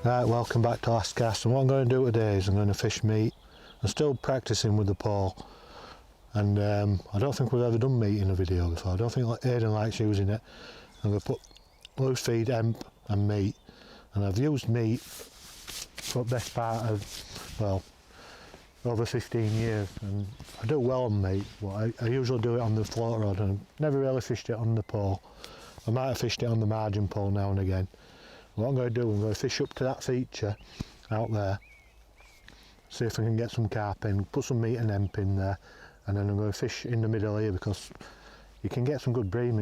Right, welcome back to Last Cast, and what I'm going to do today is I'm going to fish meat. I'm still practicing with the pole, and I don't think we've ever done meat in a video before. I don't think Aidan likes using it. I'm going to put loose feed, hemp and meat, and I've used meat for the best part of, well, over 15 years, and I do well on meat, but I usually do it on the float rod, and I've never really fished it on the pole. I might have fished it on the margin pole now and again. What I'm going to do, I'm going to fish up to that feature out there, see if I can get some carp in, put some meat and hemp in there, and then I'm going to fish in the middle here because you can get some good bream.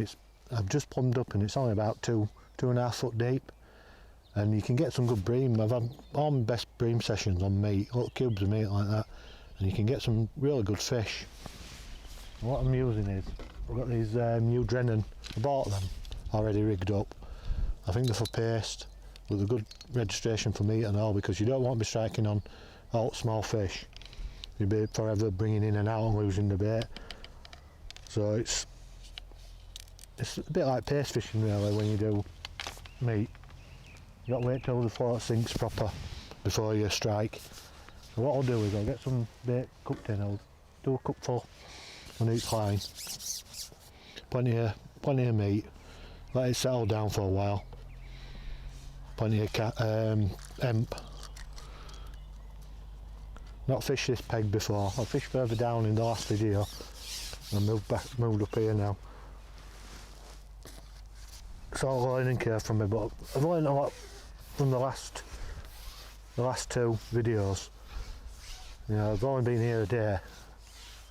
I've just plumbed up and it's only about 2.5 foot deep, and you can get some good bream. I've had all my best bream sessions on meat, little cubes of meat like that, and you can get some really good fish. And what I'm using is, I've got these new Drennan. I bought them already rigged up. I think they're for paste, with a good registration for meat and all, because you don't want to be striking on all small fish. You'll be forever bringing in and out and losing the bait. So it's a bit like paste fishing really when you do meat. You've got to wait till the float sinks proper before you strike. So what I'll do is I'll get some bait cooked in. I'll do a cupful on each line. Plenty of meat. Let it settle down for a while. Plenty of hemp. Not fished this peg before. I fished further down in the last video. I moved up here now. It's all a learning curve from me, but I've learned a lot from the last two videos. You know, I've only been here a day,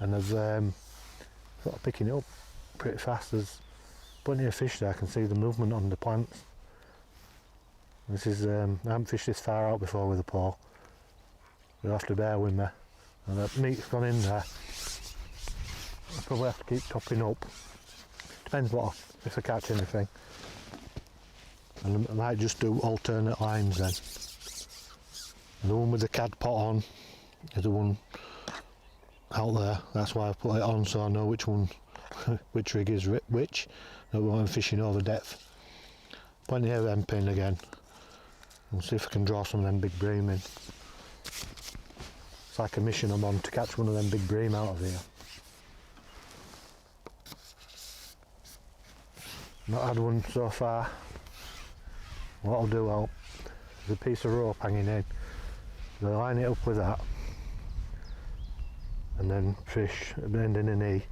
and I've sort of picking it up pretty fast. There's plenty of fish there. I can see the movement on the plants. This is I haven't fished this far out before with a pole. You'll have to bear with me. And the meat's gone in there. I'll probably have to keep topping up. Depends if I catch anything. And I might just do alternate lines then. And the one with the cad pot on is the one out there. That's why I put it on, so I know which one, which rig is which. I'm fishing over depth. Plenty of hemp in again. We'll see if I can draw some of them big bream in. It's like a mission I'm on, to catch one of them big bream out of here. Not had one so far. What I'll do, there's a piece of rope hanging in. I'll line it up with that, and then fish bending a knee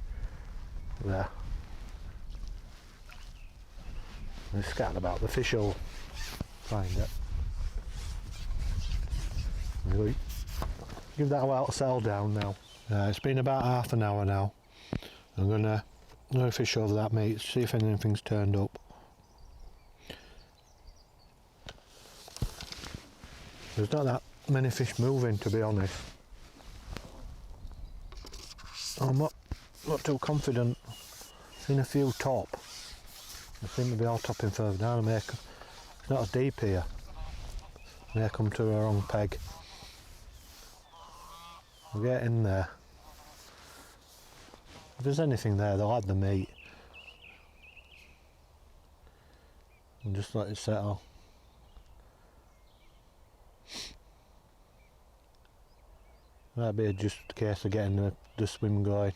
there. And it's scattered about. The fish will find it. Really give that a while to settle down now. It's been about half an hour now. I'm gonna fish over that meat, see if anything's turned up. There's not that many fish moving, to be honest. I'm not too confident. Seen a few top. They seem to be all topping further down. It's not as deep here. May come to a wrong peg. We'll get in there. If there's anything there, they'll add the meat. And just let it settle. That'd be just a case of getting the swim going.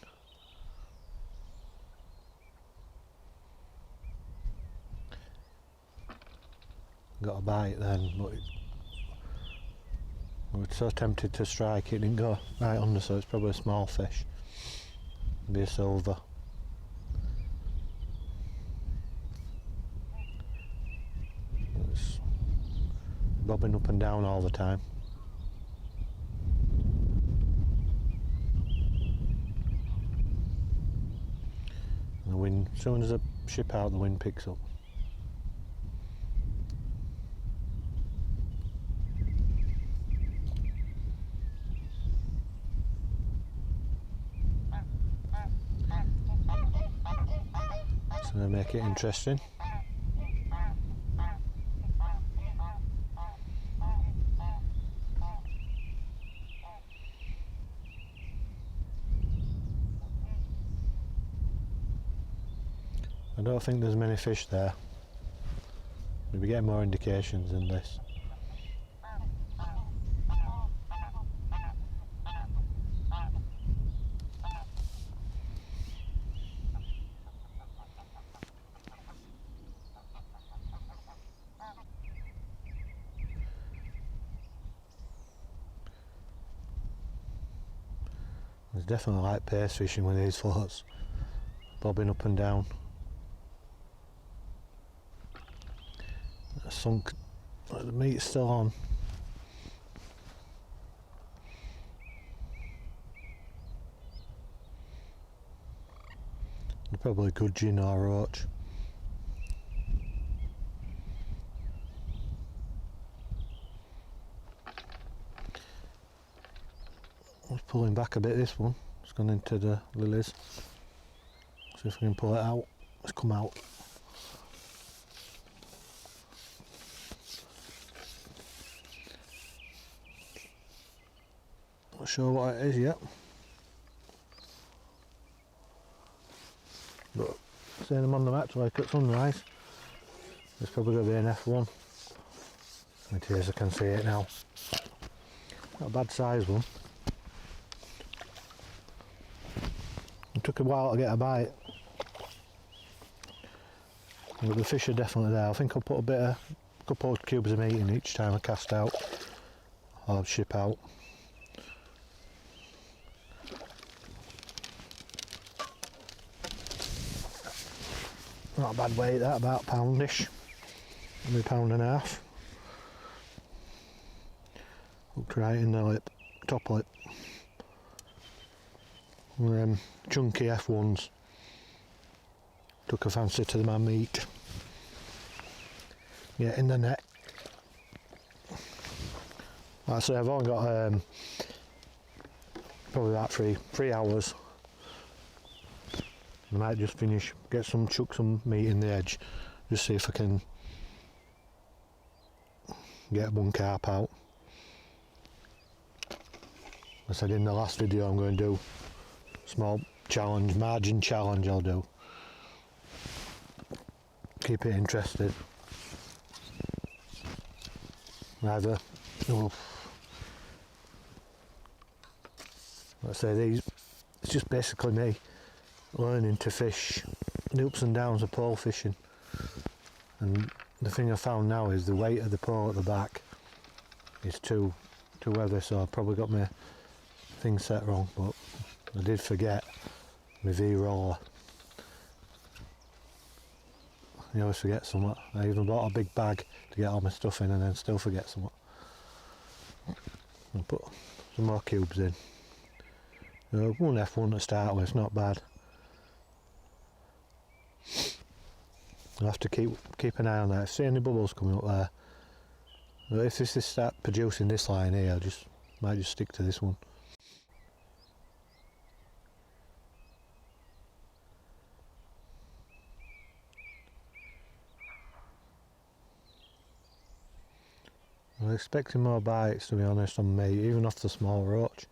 Got a bite then, but I was so tempted to strike, it didn't go right under, so it's probably a small fish. Maybe a silver. It's bobbing up and down all the time. And the wind, as soon as I ship out, the wind picks up. To make it interesting. I don't think there's many fish there. We'll be getting more indications in this. It's definitely like pace fishing with these floats, bobbing up and down. Sunk, the meat's still on. They're probably gudgeon or roach. Just pulling back a bit, this one. It's gone into the lilies. See if we can pull it out. It's come out. Not sure what it is yet. But seeing them on the map like at sunrise, it's probably going to be an F1. It is, I can see it now. Not a bad size one. It took a while to get a bite. But the fish are definitely there. I think I'll put a couple of cubes of meat in each time I cast out or ship out. Not a bad weight that, about poundish, maybe £1.5. Hooked right in the lip, top lip. Chunky F1s. Took a fancy to the man meat. Yeah, in the net. Like I say, I've only got probably about three hours. I might just finish, chuck some meat in the edge, just see if I can get one carp out. I said in the last video I'm going to do a small challenge, margin challenge I'll do. Keep it interested. Either, let's say these, it's just basically me learning to fish the ups and downs of pole fishing, and the thing I found now is the weight of the pole at the back is too heavy, so I probably got my thing set wrong, but I did forget my V-roller. I always forget something. I even bought a big bag to get all my stuff in and then still forget something. I'll put some more cubes in. One F1 to start with, it's not bad. I'll have to keep an eye on that. If I see any bubbles coming up there, but if this start producing this line here, might just stick to this one. I'm expecting more bites, to be honest, on me, even off the small roach.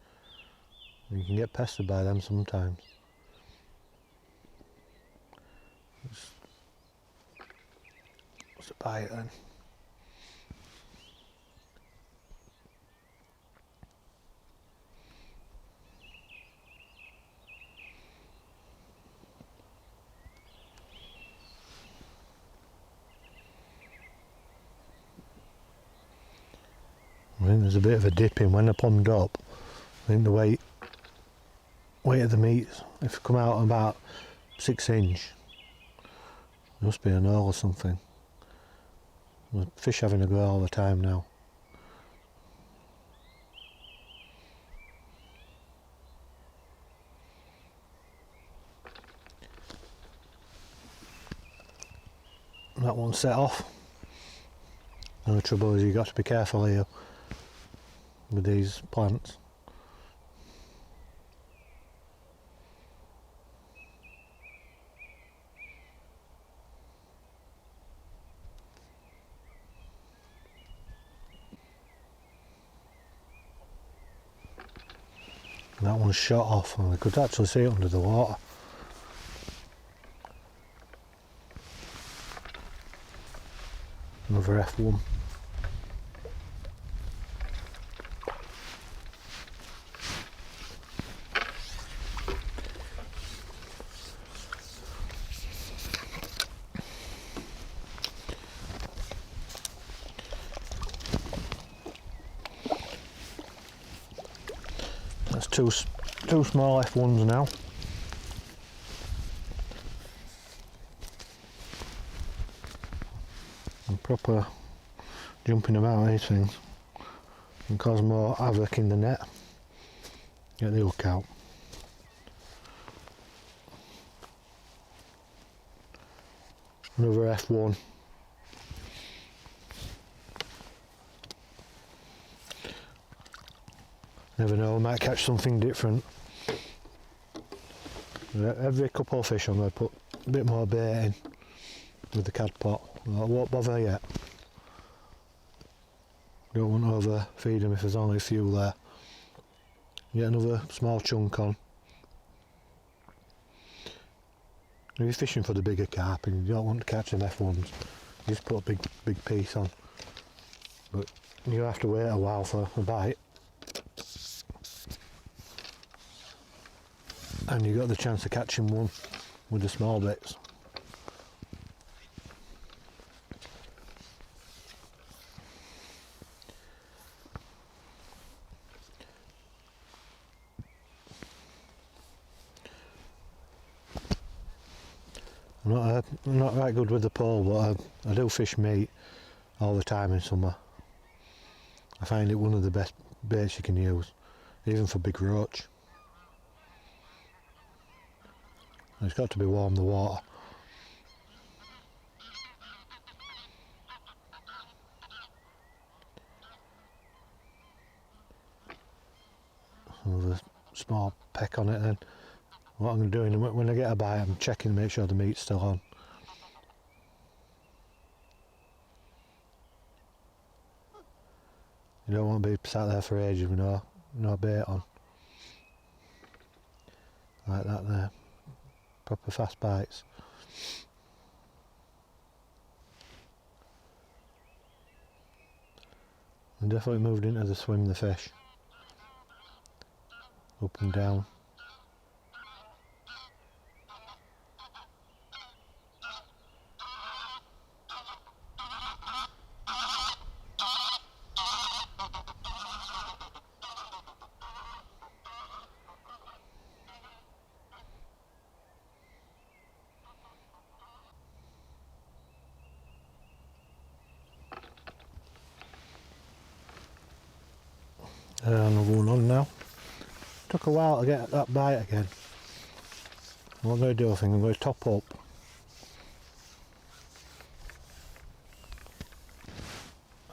You can get pestered by them sometimes. What's a bite then? I think there's a bit of a dip in when I plumbed up. I think the weight of the meat, if it come out about 6 inch, there must be an earl or something. The fish having a go all the time now. That one set off. And the trouble is you've got to be careful here with these plants. That one's shot off and I could actually see it under the water. Another F1. That's 2 small F1s now. And proper jumping about these things can cause more havoc in the net. Get the hook out. Another F1. Never know, I might catch something different. Every couple of fish I'm going to put a bit more bait in with the cad pot. I won't bother yet. Don't want to overfeed them if there's only a few there. Get another small chunk on. If you're fishing for the bigger carp and you don't want to catch them F1s, you just put a big piece on. But you have to wait a while for a bite. And you got the chance of catching one with the small bits. I'm not right good with the pole, but I do fish meat all the time in summer. I find it one of the best baits you can use, even for big roach. It's got to be warm, the water. Another small peck on it then. What I'm doing when I get a bite, I'm checking to make sure the meat's still on. You don't want to be sat there for ages with no bait on. Like that there. Proper fast bites. And definitely moved into the swim, the fish. Up and down. Another one on now. Took a while to get that bite again. What I'm going to do, I think I'm going to top up.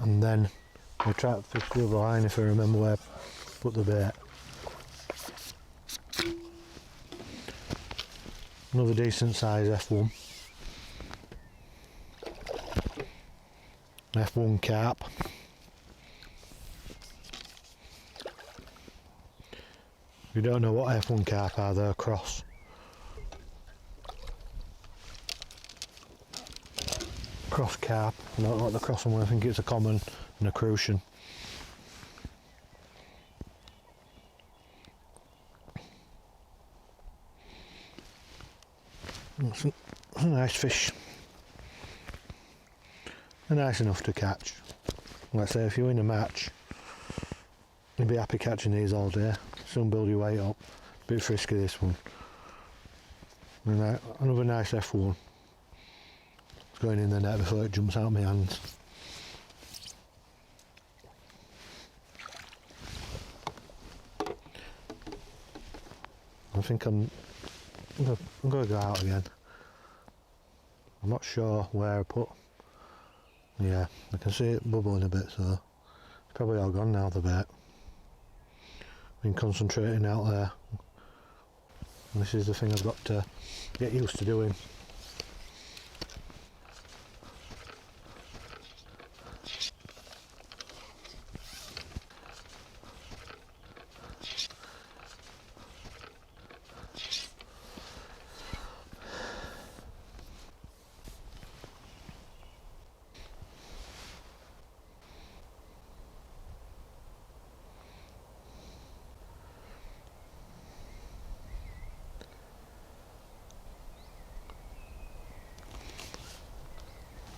And then I'll try to fish the other line if I remember where I put the bait. Another decent size F1. F1 carp. If you don't know what F1 carp are, they're cross. Cross carp, not like the cross one, I think it's a common and a crucian. It's a nice fish. They're nice enough to catch. Let's say if you win a match, you'd be happy catching these all day. Soon build your weight up. Bit frisky this one. And another nice F1. It's going in the net before it jumps out of my hands. I think I'm going to go out again. I'm not sure where I put. Yeah, I can see it bubbling a bit, so it's probably all gone now, the bait. Been concentrating out there. And this is the thing I've got to get used to doing.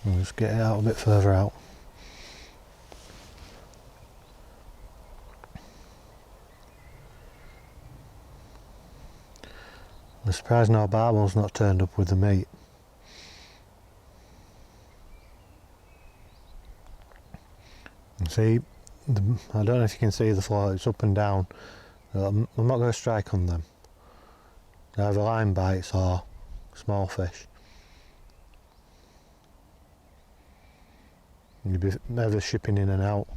I'll just get it out a bit further out. surprised now barbel's not turned up with the meat. And see, I don't know if you can see the float, it's up and down. I'm not going to strike on them. They're either line bites or small fish. You'd be never shipping in and out.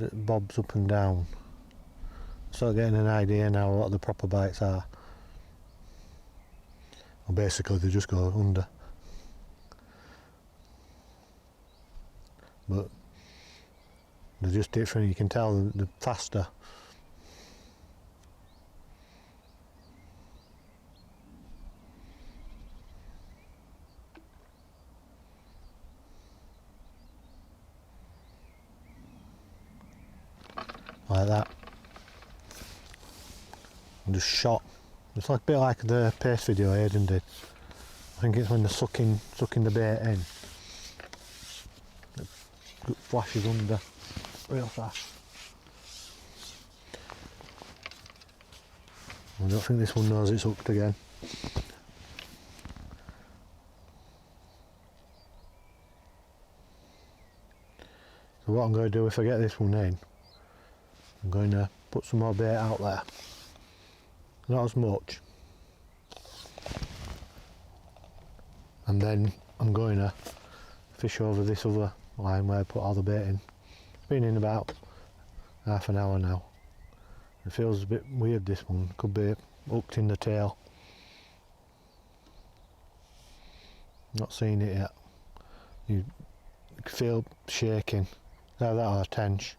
It bobs up and down. Start getting an idea now what the proper bites are. Well, basically they just go under. But they're just different, you can tell they're faster. Like that. And just shot. It's like a bit like the paste video Aidan did. I think it's when they're sucking the bait in. It flashes under real fast. I don't think this one knows it's hooked again. So what I'm going to do if I get this one in, I'm going to put some more bait out there. Not as much. And then I'm going to fish over this other line where I put all the bait in. It's been in about half an hour now. It feels a bit weird, this one. Could be hooked in the tail. Not seen it yet. You can feel shaking. Either that or a tench.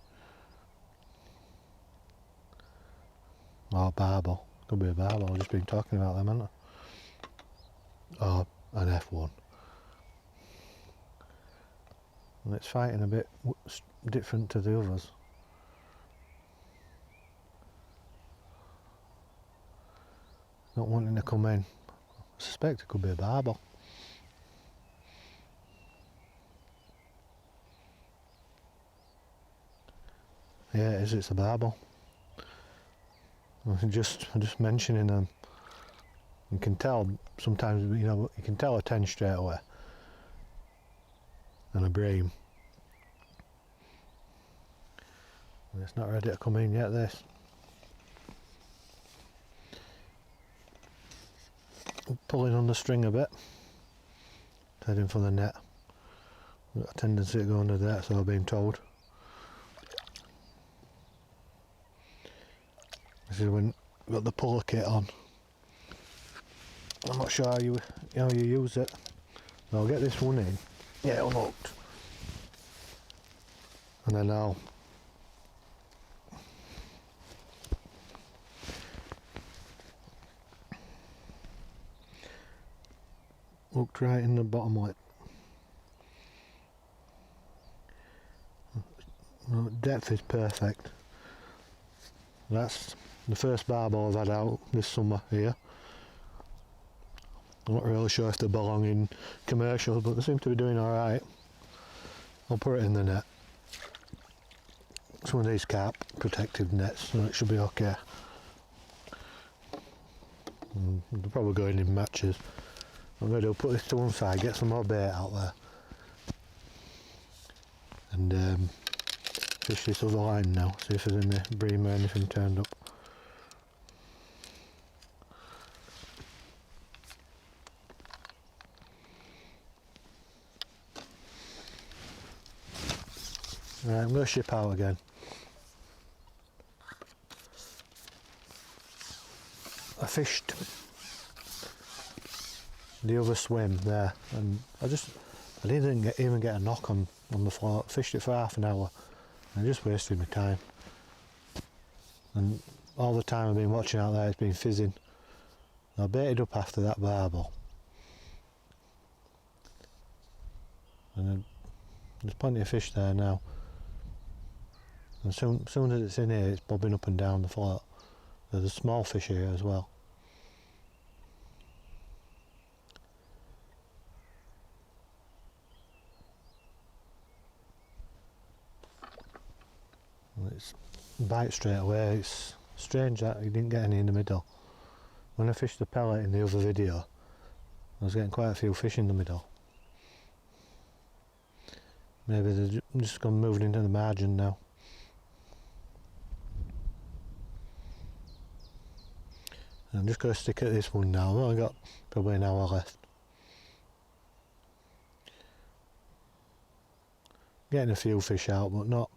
Or barbel. Could be a barbel. I've just been talking about them, haven't I? Or an F1. And it's fighting a bit different to the others. Not wanting to come in. I suspect it could be a barbel. Yeah, it is, it's a barbel. I'm just mentioning them. You can tell sometimes, you know, you can tell a tench straight away. And a bream. And it's not ready to come in yet, this. Pulling on the string a bit. Heading for the net. Got a tendency to go under there, so I've been told. This is when you've got the puller kit on. I'm not sure how you use it. I'll get this one in, get it unhooked, and then I'll hooked right in the bottom lip. Depth is perfect. That's the first barbel I've had out this summer here. I'm not really sure if they belong in commercials, but they seem to be doing alright. I'll put it in the net. It's one of these carp protective nets, so it should be okay. They're probably going in matches. I'm going to put this to one side, get some more bait out there, and fish this other line now, see if there's any bream or anything turned up. Right, I'm going to ship out again. I fished the other swim there, and I didn't even get a knock on the float. Fished it for half an hour and just wasted my time. And all the time I've been watching out there, it's been fizzing. I baited up after that barbel, and there's plenty of fish there now. And soon as it's in here, it's bobbing up and down the float. There's a small fish here as well. it's bite straight away. It's strange that he didn't get any in the middle. When I fished the pellet in the other video, I was getting quite a few fish in the middle. Maybe they're just gone moving into the margin now. I'm just going to stick at this one now. I've only got probably an hour left. Getting a few fish out, but not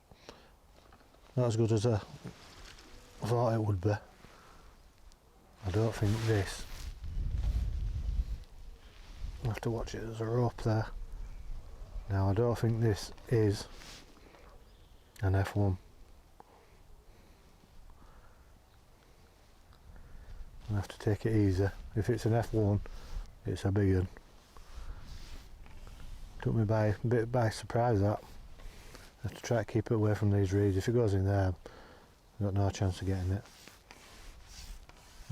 as good as I thought it would be. I don't think this. I'll have to watch it. There's a rope there. Now I don't think this is an F1. I have to take it easy. If it's an F1, it's a big one. Took me a bit by surprise that. I have to try to keep it away from these reeds. If it goes in there, I've got no chance of getting it.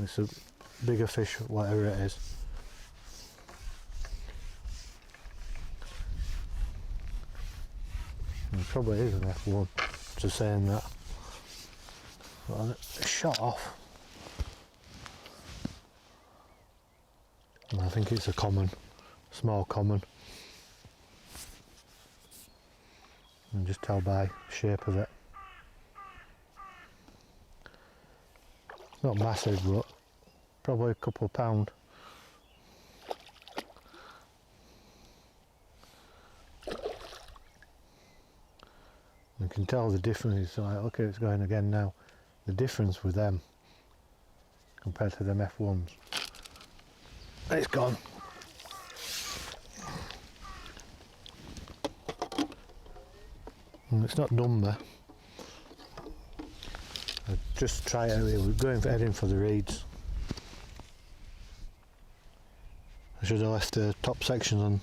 It's a bigger fish, whatever it is. It probably is an F1, just saying that. But I shot off. I think it's a common, small common. You can just tell by the shape of it. Not massive, but probably a couple of pound. You can tell the difference. It's like, okay, it's going again now. The difference with them compared to them F1s. It's gone. And it's not done there. I just try it out here. We're heading for the reeds. I should have left the top section on.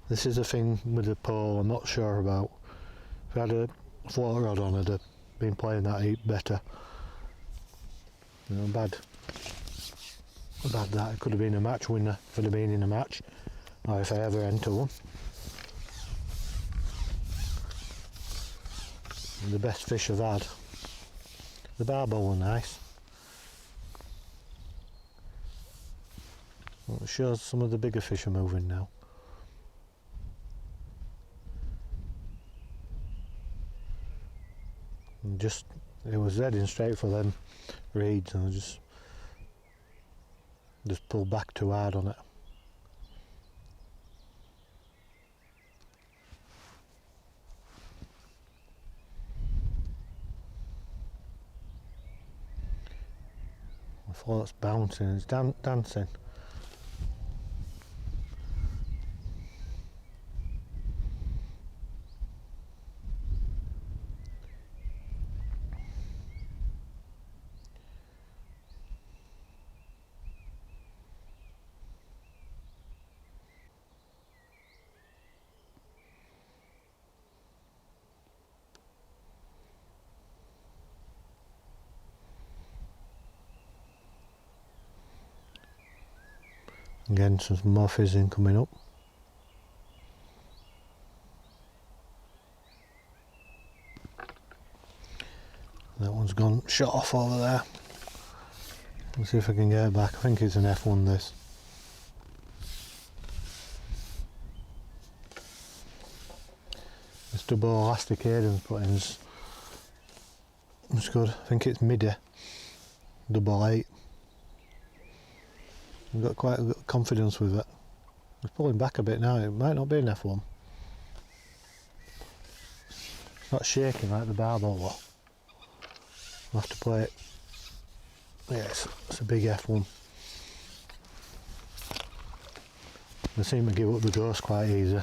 This is a thing with the pole I'm not sure about. If I had a float rod on, I'd have been playing that heap better. You know, bad that. It could have been a match winner if I'd have been in a match, or if I ever enter one. And the best fish I've had. The barbel were nice. Well, it shows some of the bigger fish are moving now. And it was heading straight for them reeds, and I just pulled back too hard on it. The float's bouncing, it's dancing. Again, some more fizzing coming up. That one's gone shot off over there. Let's see if I can get it back. I think it's an F1 this. This double elastic Aiden's put in is good. I think it's midi, double 8. I've got quite a bit of confidence with it. It's pulling back a bit now. It might not be an F1. It's not shaking like the barbel one. I'll have to play it. Yeah, it's a big F1. They seem to give up the ghost quite easy.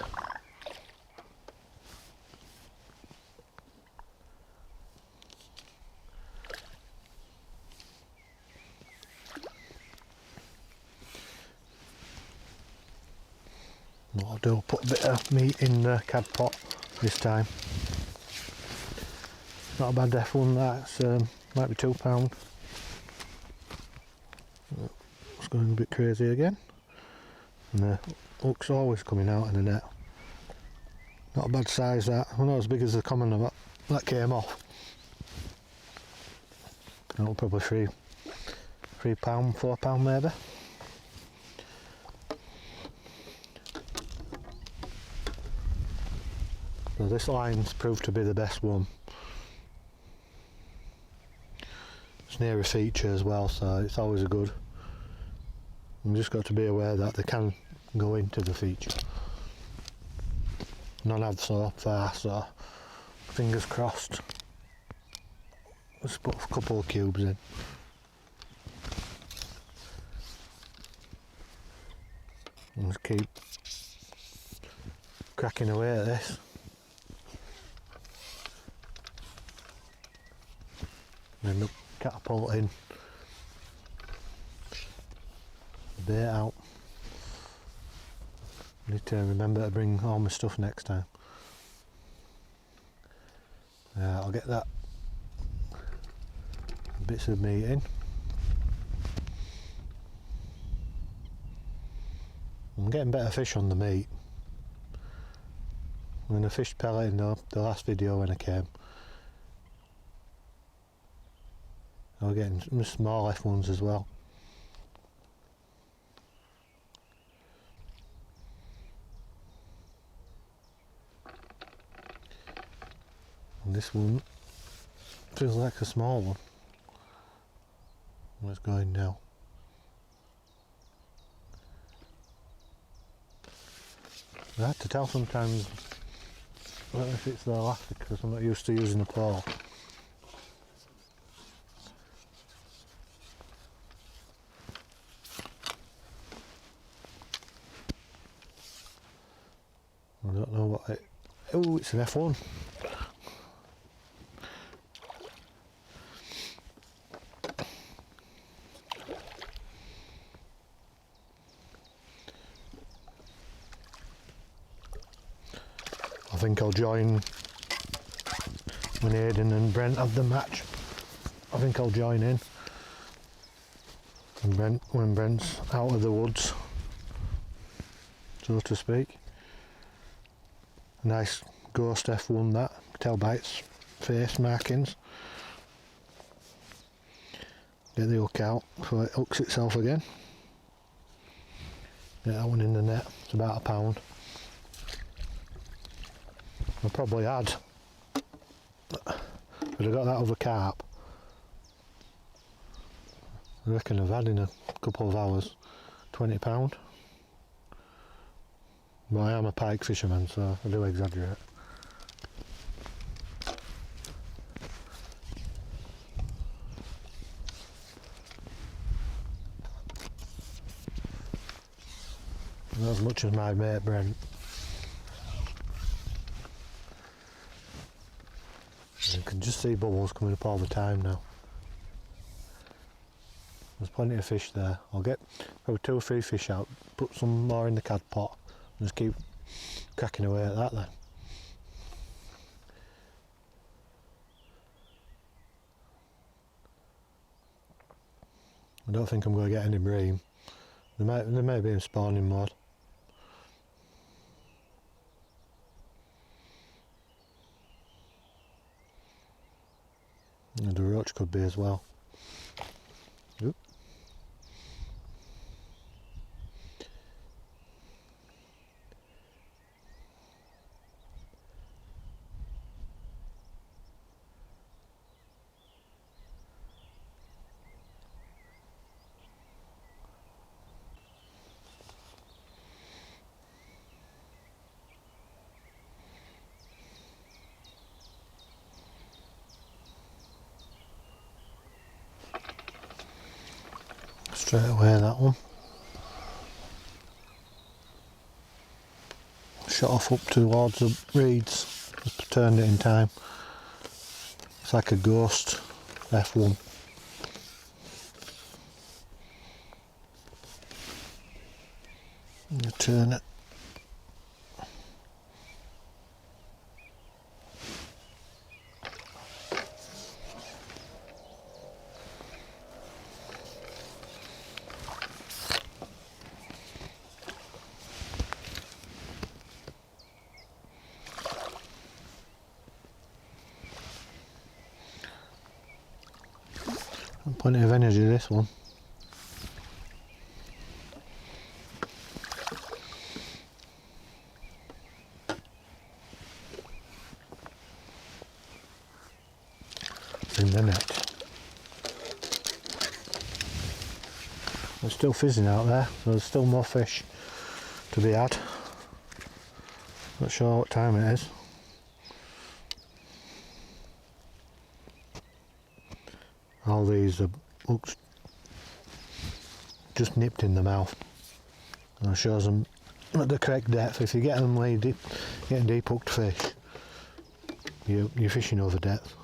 What I'll do, I'll put a bit of meat in the cad pot this time. Not a bad F1 that, might be £2. It's going a bit crazy again. And the hook's always coming out of the net. Not a bad size that, well, not as big as the common that came off. No, probably £3, £4 maybe. So this line's proved to be the best one. It's near a feature as well, so it's always a good. You've just got to be aware that they can go into the feature. None have so far, so fingers crossed. Let's put a couple of cubes in. And just keep cracking away at this. End up catapulting the bait out. Need to remember to bring all my stuff next time. I'll get that bits of meat in. I'm getting better fish on the meat. When I fished pellet in the last video when I came, I was getting some small F1s as well. And this one feels like a small one. Where's going now? I have to tell sometimes, I don't know if it's the elastic because I'm not used to using a pole. I don't know what it... Oh, it's an F1. I think I'll join when Aidan and Brent have the match. I think I'll join in when Brent's out of the woods, so to speak. Nice ghost F1 that, tell by its face markings. Get the hook out so it hooks itself again. Get that one in the net, it's about £1. I probably had, but I got that other carp. I reckon I've had in a couple of hours £20. But I am a pike fisherman, so I do exaggerate. Not as much as my mate Brent. You can just see bubbles coming up all the time now. There's plenty of fish there. I'll get probably 2 or 3 fish out, put some more in the cad pot, and just keep cracking away at that then. I don't think I'm going to get any bream. They may be in spawning mode. And the roach could be as well. Oop. Straight away that one. Shot off up towards the reeds, just turned it in time. It's like a ghost F1. You turn it. Plenty of energy, this one. In the net. It's still fizzing out there, so there's still more fish to be had. Not sure what time it is. All these are hooks just nipped in the mouth. And it shows them at the correct depth. If you get them where you're getting deep hooked fish, you're fishing over depth.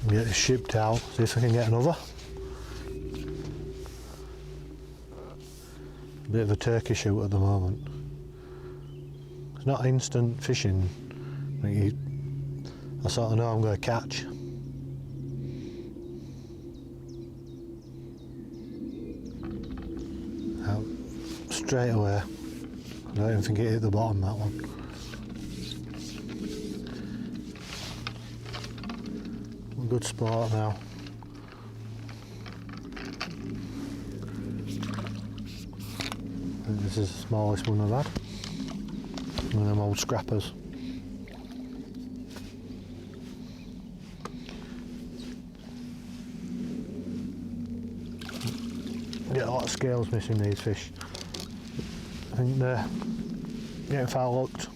Get this shipped out, see if I can get another. Bit of a turkey shoot at the moment. It's not instant fishing. I sort of know I'm going to catch. Out straight away. I don't even think it hit the bottom, that one. Good spot now. This is the smallest one I've had. One of them old scrappers. Get a lot of scales missing these fish. I think they're getting foul hooked.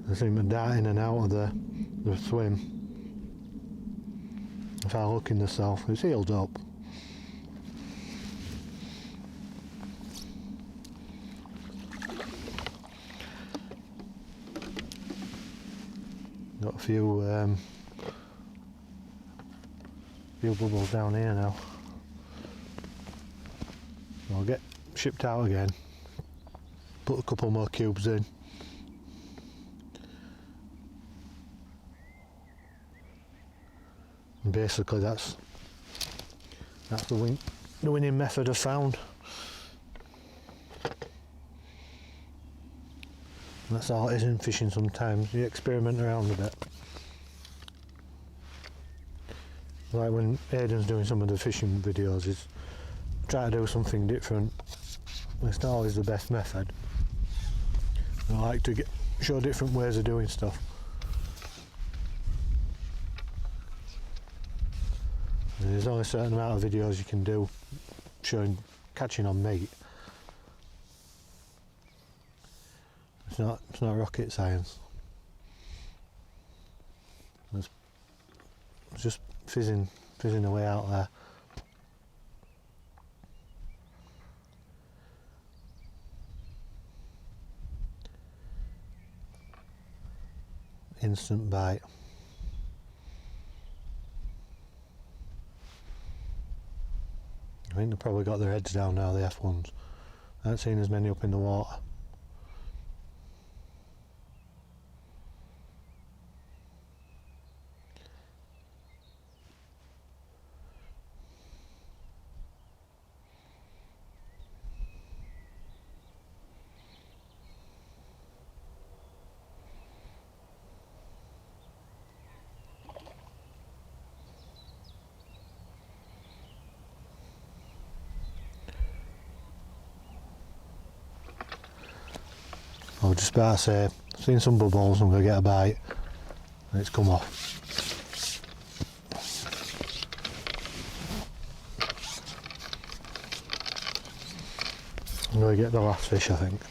I seem to dart in and out of the swim. If I look in the south, it's healed up. Got a few bubbles down here now. I'll get shipped out again. Put a couple more cubes in. And basically that's the winning method I found. And that's all it is in fishing sometimes. You experiment around a bit. Like when Aidan's doing some of the fishing videos, he's trying to do something different. It's not always the best method. I like to show different ways of doing stuff. And there's only a certain amount of videos you can do showing catching on meat. It's not rocket science. It's just fizzing away out there. Instant bite. I think they've probably got their heads down now, the F1s. I haven't seen as many up in the water. I was just about to say, seen some bubbles, I'm going to get a bite, and it's come off. I'm going to get the last fish, I think.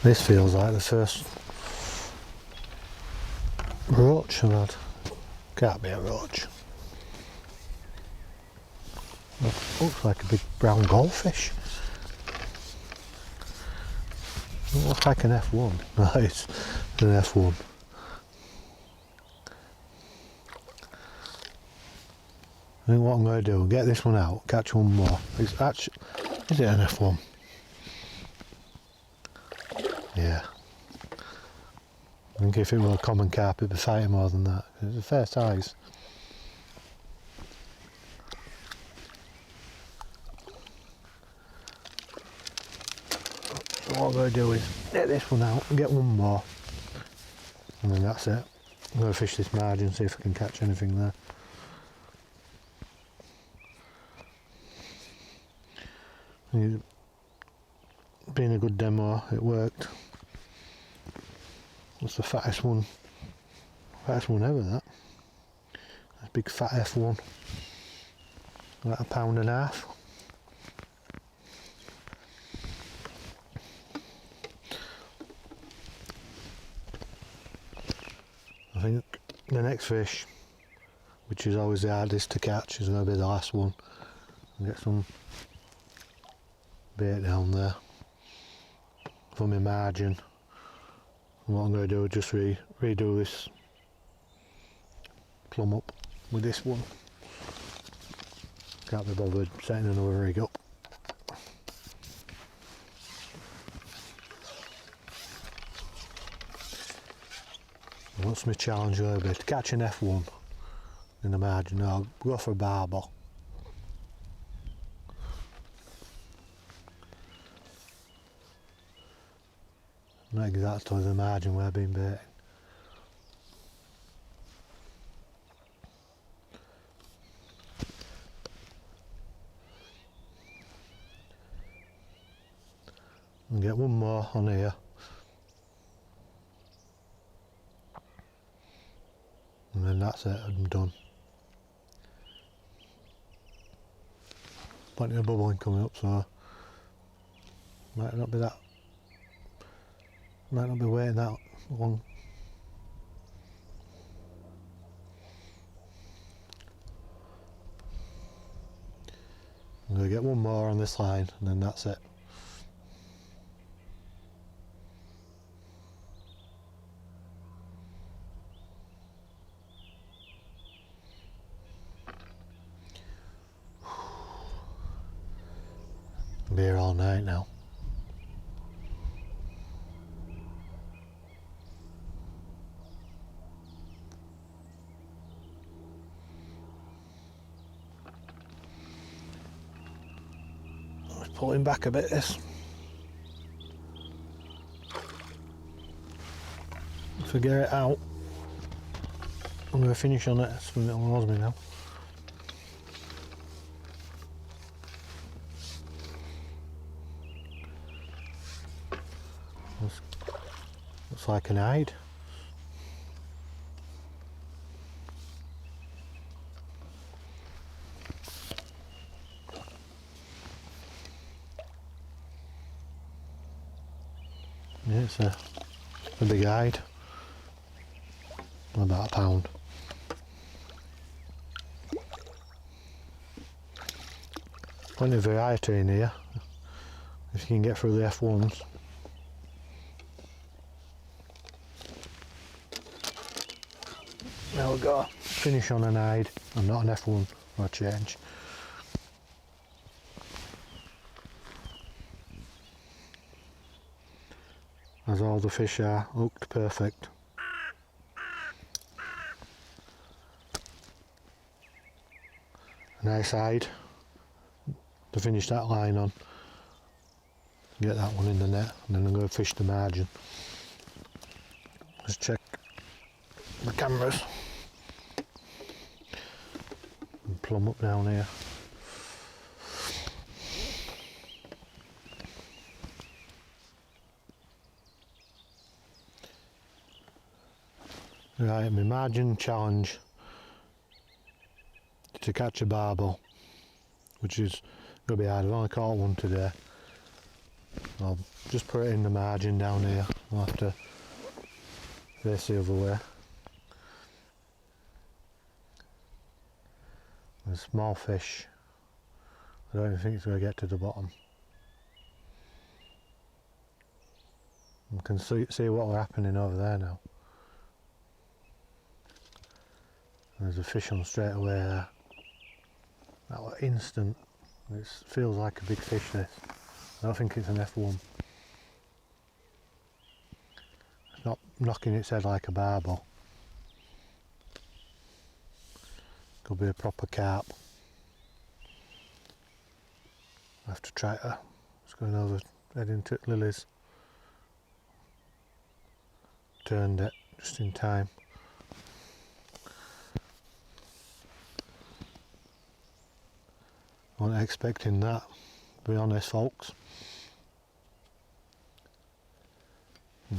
This feels like the first roach I've had. Can't be a roach. Looks like a big brown goldfish. Doesn't look like an F1. No, it's an F1. I think what I'm going to do, get this one out, catch one more. It's actually, is it an F1? Yeah. I think if it were a common carp, it'd be fighting more than that. It's a fair size. So what I'm going to do is get this one out and get one more. And then that's it. I'm going to fish this margin, see if I can catch anything there. Being a good demo, it worked. That's the fattest one ever, that. That's a big fat F1. About 1.5 pounds. I think the next fish, which is always the hardest to catch, is going to be the last one. I'll get some bait down there for my margin. And what I'm going to do is just redo this plumb up with this one. Can't be bothered setting another rig up. What's my challenge going to be? To catch an F1 in the margin. I'll go for a barbel. Not exactly the margin where I've been baiting. And get one more on here. And then that's it, I'm done. Plenty of bubbling coming up, so might not be waiting that long. I'm going to get one more on this line and then that's it. I'll be here all night now. Let's pull him back a bit, this. If I get it out, I'm going to finish on it. It's a little annoys me now. Looks like an hide. Yeah, it's a big hide. About 1 pound. Plenty of variety in here, if you can get through the F1s. There we go, finish on an hide and not an F1 for a change. As all the fish are, looked perfect. A nice hide to finish that line on. Get that one in the net and then I'm going to fish the margin. Let's check the cameras. And plumb up down here. Right, my margin challenge to catch a barbel, which is going to be hard. I've only caught one today. I'll just put it in the margin down here. I'll have to face the other way. There's small fish. I don't even think it's going to get to the bottom. You can see what's happening over there now. There's a fish on straight away there. That was instant. It feels like a big fish, this. I don't think it's an F1. It's not knocking its head like a barbel. Could be a proper carp. I have to try to. It's going over, heading to Lily's. Turned it just in time. I wasn't expecting that, to be honest, folks.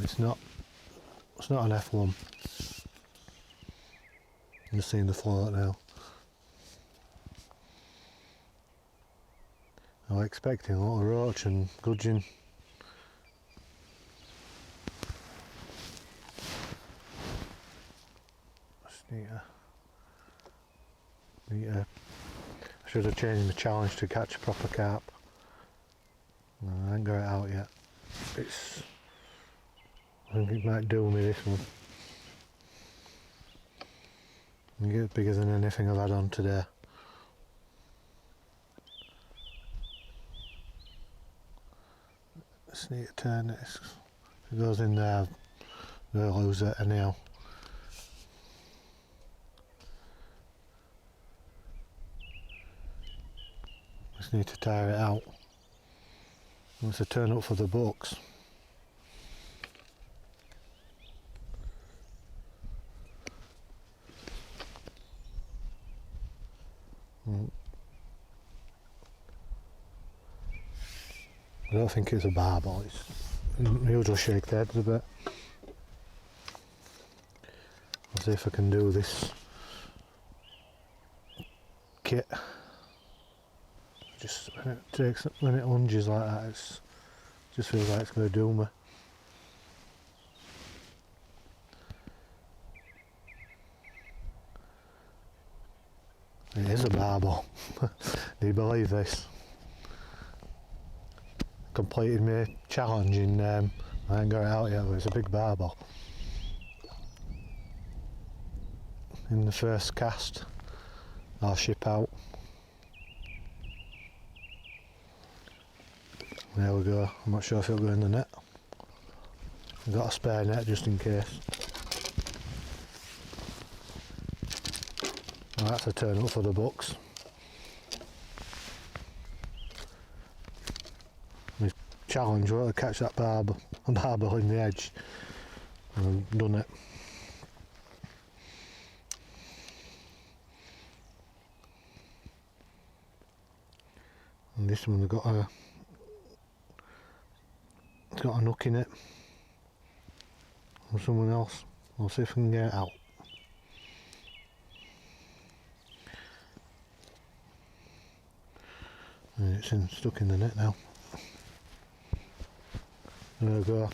It's not an F1. You've seen the float now. I was expecting a lot of roach and gudgeon. I should have changed the challenge to catch a proper carp. No, I ain't got it out yet. I think it might do me, this one. I think it's bigger than anything I've had on today. Just need to turn it. If it goes in there, I'll lose it anyhow. Just need to tire it out. Once I turn up for the books. I don't think it's a barbel. You'll just shake the heads a bit. I'll see if I can do this kit. Just when it lunges like that, it just feels like it's going to do me. It is a barbel. Do you believe this? Completed my challenge in, I ain't got it out yet, but it's a big barbel. In the first cast, I'll ship out. There we go. I'm not sure if it'll go in the net. I've got a spare net just in case. Well, that's a turn up for the books. My challenge was to catch that barbel in the edge. And I've done it. And this one it's got a nook in it. Or someone else. I'll see if I can get it out. And it's stuck in the net now. There we go.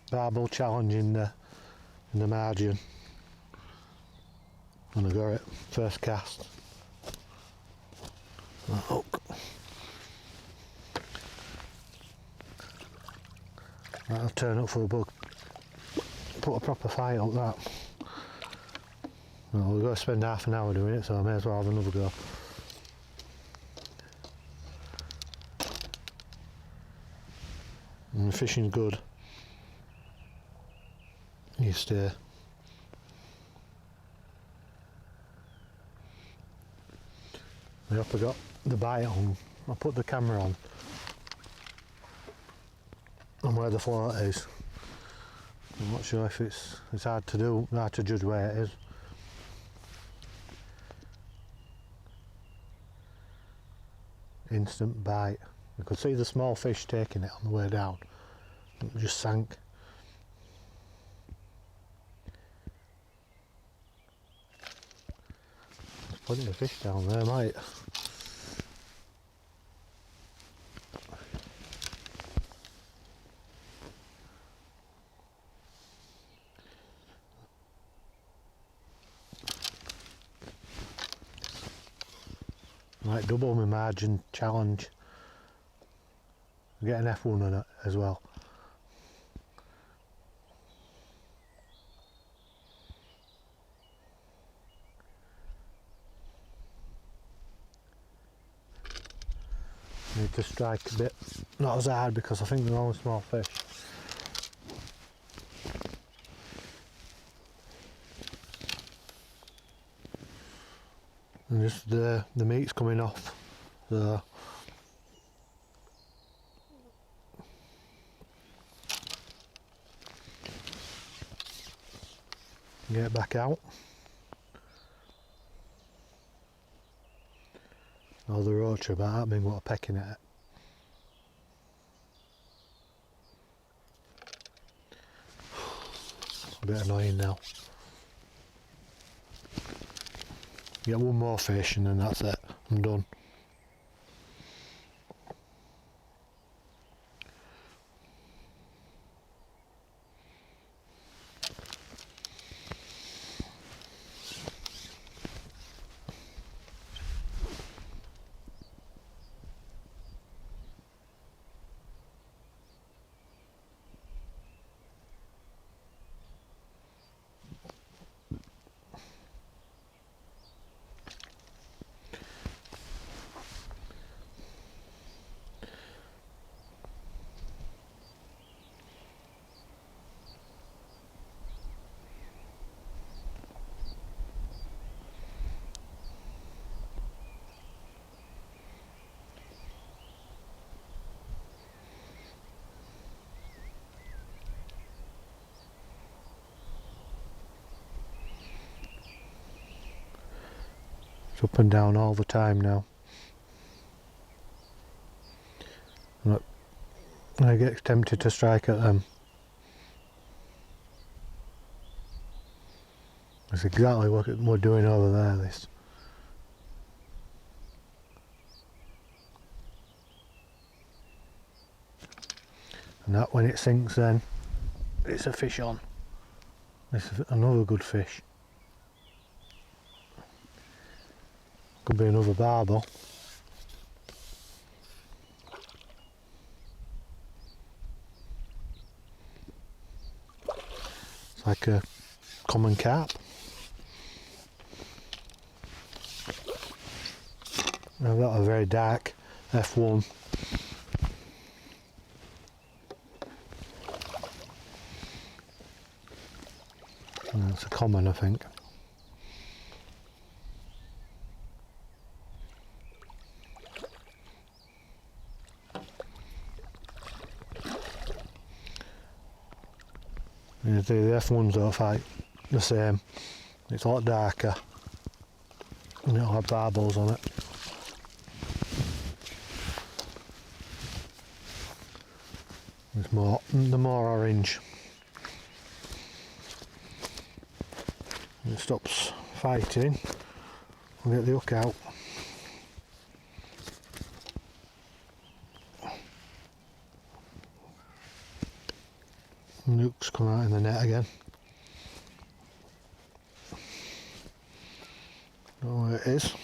Barbel challenge in the margin. And I got it. First cast. A hook. That'll turn up for a bug. Put a proper fight up that. Well, we've got to spend half an hour doing it, so I may as well have another go. And the fishing's good. You stay. I hope I got the bite on. I put the camera on where the float is. I'm not sure if it's hard to judge where it is. Instant bite. You could see the small fish taking it on the way down. It just sank. There's plenty of fish down there, mate. Like double my margin challenge. Get an F1 on it as well. Need to strike a bit, not as hard because I think they're only small fish. And just the meat's coming off, so get it back out. Oh, the roach are about me, what a pecking at it. A bit annoying now. Get one more fish and then that's it, I'm done. It's up and down all the time now. Look, I get tempted to strike at them. That's exactly what we're doing over there, this. And that when it sinks then, it's a fish on. This is another good fish. Could be another barbel. It's like a common carp. I've got a very dark F1. And it's a common, I think. You see the F1s don't fight the same. It's a lot darker and it'll have barbels on it. It's more, the more orange. When it stops fighting, we'll get the hook out. And the hook's come out in the net again. Don't know where it is.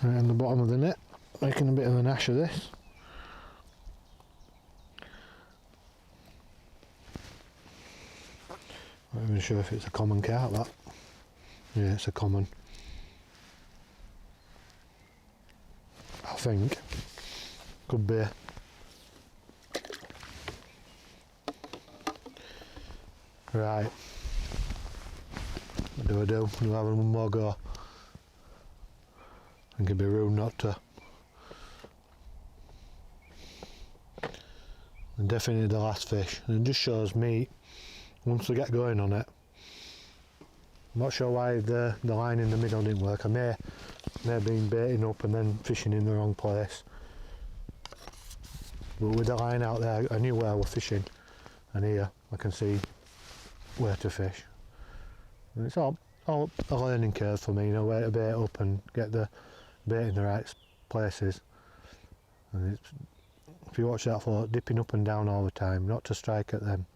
Right on the bottom of the net, making a bit of an ash of this. Not even sure if it's a common carp, that. Yeah, it's a common. I think. Could be. Right. What do I do? Do I have one more go? I think it'd be rude not to. And definitely the last fish. And it just shows meat once we get going on it. I'm not sure why the line in the middle didn't work. I may have been baiting up and then fishing in the wrong place. But with the line out there, I knew where I was fishing. And here, I can see where to fish. And it's all a learning curve for me, you know, where to bait up and get the bait in the right places. And it's, if you watch that float, dipping up and down all the time, not to strike at them.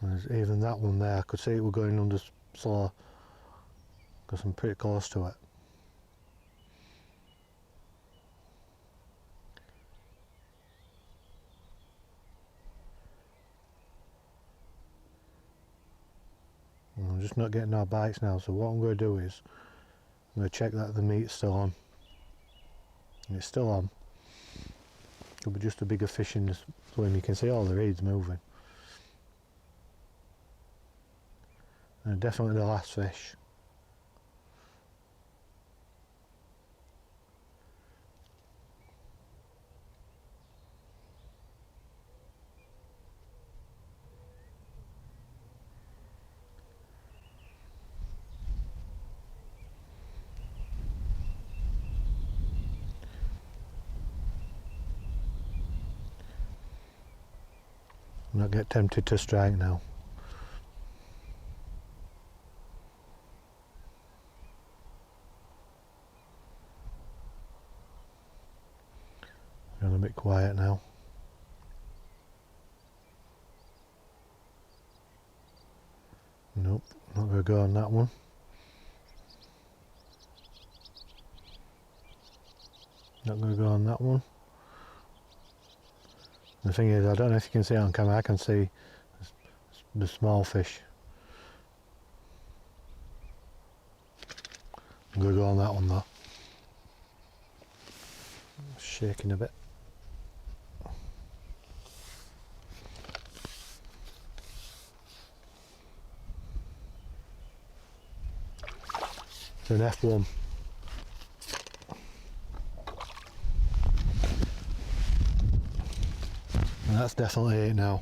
And there's even that one there, I could see it were going under slow because I'm pretty close to it. And I'm just not getting no bites now, so what I'm going to do is I'm going to check that the meat's still on. And it's still on. It'll be just a bigger fish in the swim. You can see all the reeds moving. And definitely the last fish. I'm not get tempted to strike now. I'm a bit quiet now. Nope, not going to go on that one. Not going to go on that one. The thing is, I don't know if you can see it on camera, I can see the small fish. I'm going to go on that one though. It's shaking a bit. It's an F1. And that's definitely it now.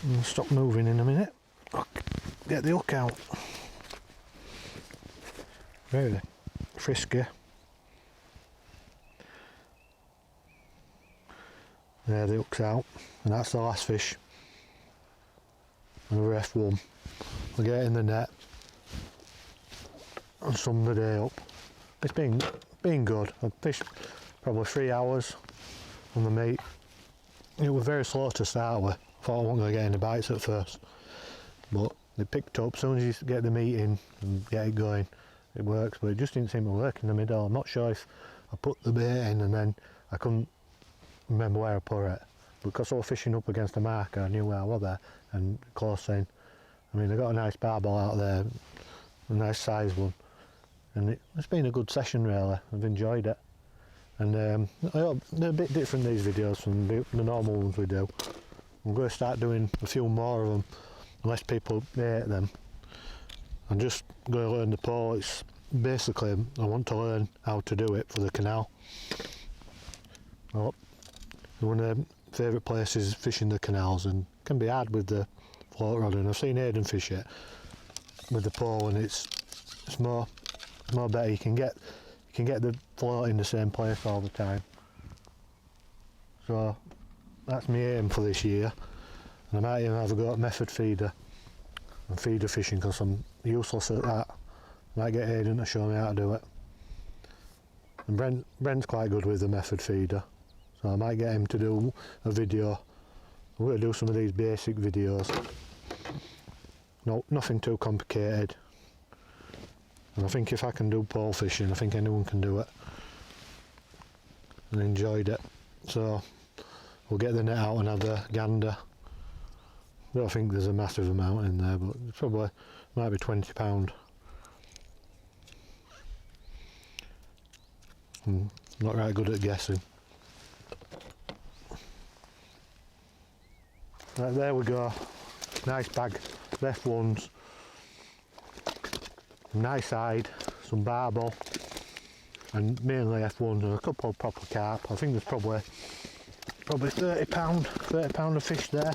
I'll stop moving in a minute. Get the hook out. Very frisky. There, the hook's out, and that's the last fish. Another F1. We'll get it in the net and sum the day up. It's been good. I've fished probably 3 hours on the meat. It was very slow to start with. I thought I wasn't going to get any bites at first, but they picked up. As soon as you get the meat in and get it going, it works, but it just didn't seem to work in the middle. I'm not sure if I put the bait in and then I couldn't remember where I put it. Because I was fishing up against the marker, I knew where I was there and close in. I mean, I got a nice barbel out there, a nice size one, and it's been a good session really. I've enjoyed it. And they're a bit different, these videos, from the normal ones we do. I'm going to start doing a few more of them, unless people hate them. I'm just going to learn the pole. It's basically, I want to learn how to do it for the canal. Well, one of my favourite places is fishing the canals, and it can be hard with the float rod, and I've seen Aidan fish it with the pole, and it's more better. You can get the float in the same place all the time. So that's my aim for this year, and I might even have a go at method feeder and feeder fishing, because I'm useless at that. I might get Aidan to show me how to do it. And Brent's quite good with the method feeder, so I might get him to do a video. I'm going to do some of these basic videos. No, nothing too complicated. And I think if I can do pole fishing, I think anyone can do it. And enjoyed it. So we'll get the net out and have a gander. I don't think there's a massive amount in there, but it probably might be £20. I'm not right good at guessing. Right, there we go. Nice bag of F1s. Nice hide, some barbel, and mainly F1s and a couple of proper carp. I think there's probably £30 of fish there.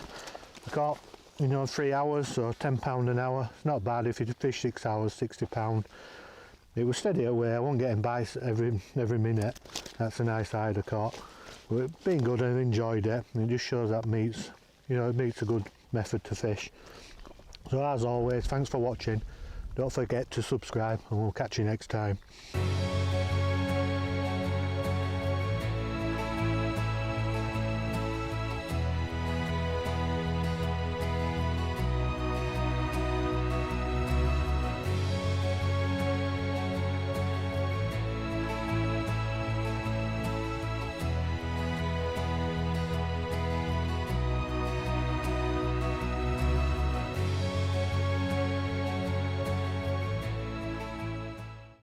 I caught, 3 hours, so £10 an hour. It's not bad if you fish 6 hours, £60. It was steady away, I wasn't getting bites every minute. That's a nice eider caught. But it's been good and I enjoyed it. And it just shows that meat's, you know, meat's a good method to fish. So as always, thanks for watching. Don't forget to subscribe and we'll catch you next time.